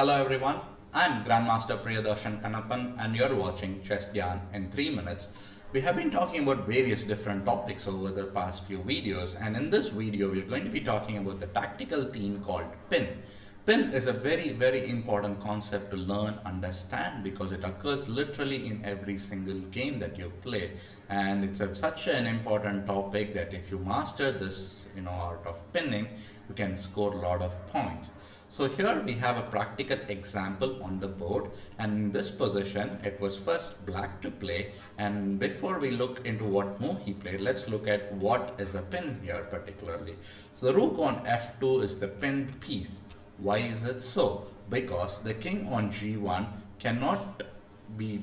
Hello everyone, I'm Grandmaster Priyadharshan Kannappan and you're watching Chess Gyaan in 3 minutes. We have been talking about various different topics over the past few videos, and in this video we're going to be talking about the tactical theme called pin. Pin is a very important concept to learn, understand, because it occurs literally in every single game that you play, and it's such an important topic that if you master this art of pinning, you can score a lot of points. So here we have a practical example on the board, and in this position it was first black to play, and before we look into what move he played, let's look at what is a pin here particularly. So the rook on f2 is the pinned piece. Why is it so? Because the king on g1 cannot be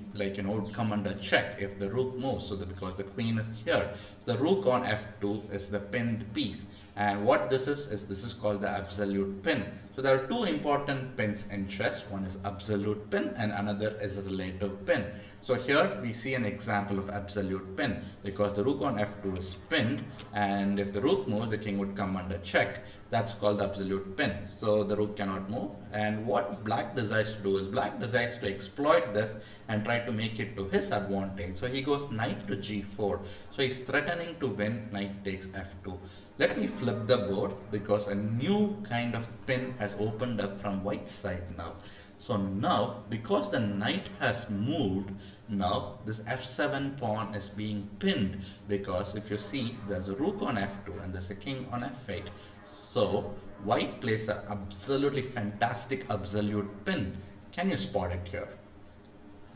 come under check if the rook moves, so that because the queen is here, the rook on f2 is the pinned piece, and what this is this is called the absolute pin. So there are two important pins in chess. One is absolute pin and another is relative pin. So here we see an example of absolute pin because the rook on f2 is pinned, and if the rook moves, the king would come under check. That's called the absolute pin. So the rook cannot move, and what black decides to do is black decides to exploit this and try to make it to his advantage. So he goes knight to g4. So he's threatening to win knight takes f2. Let me flip the board because a new kind of pin has opened up from white side now. So now, because the knight has moved, now this f7 pawn is being pinned, because if you see, there's a rook on f2 and there's a king on f8. So white plays an absolutely fantastic absolute pin. Can you spot it here?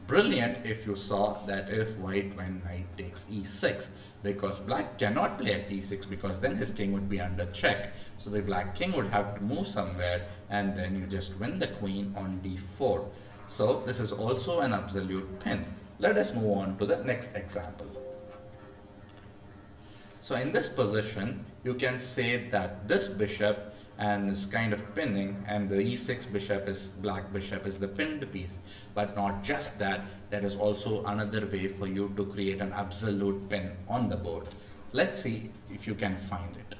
Brilliant if you saw that if white went knight takes e6, because black cannot play f e6 because then his king would be under check. So the black king would have to move somewhere, and then you just win the queen on d4. So this is also an absolute pin. Let us move on to the next example. So in this position, you can say that this bishop and is kind of pinning, and the e6 bishop is black bishop is the pinned piece. But not just that, there is also another way for you to create an absolute pin on the board. Let's see if you can find it.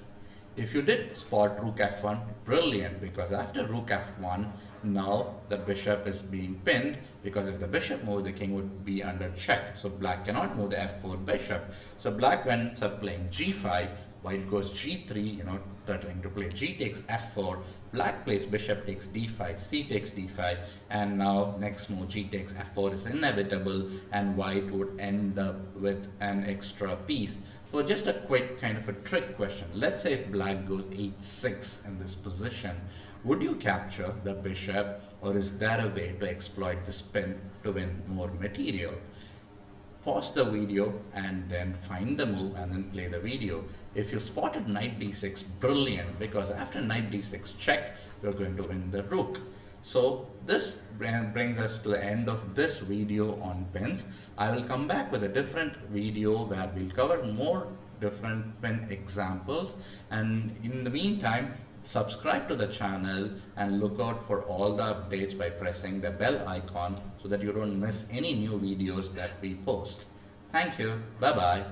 If you did spot rook f1, brilliant, because after rook f1, now the bishop is being pinned, because if the bishop moves, the king would be under check. So black cannot move the f4 bishop. So black ends up playing g5, white goes g3, threatening to play g takes f4, black plays bishop takes d5, c takes d5, and now next move g takes f4 is inevitable, and white would end up with an extra piece. For just a quick kind of a trick question, let's say if black goes h6 in this position, would you capture the bishop, or is there a way to exploit this pin to win more material? Pause the video and then find the move and then play the video. If you spotted knight d6, brilliant, because after knight d6 check, you're going to win the rook. So this brings us to the end of this video on pins. I will come back with a different video where we'll cover more different pin examples, and in the meantime, subscribe to the channel and look out for all the updates by pressing the bell icon so that you don't miss any new videos that we post. Thank you. Bye bye.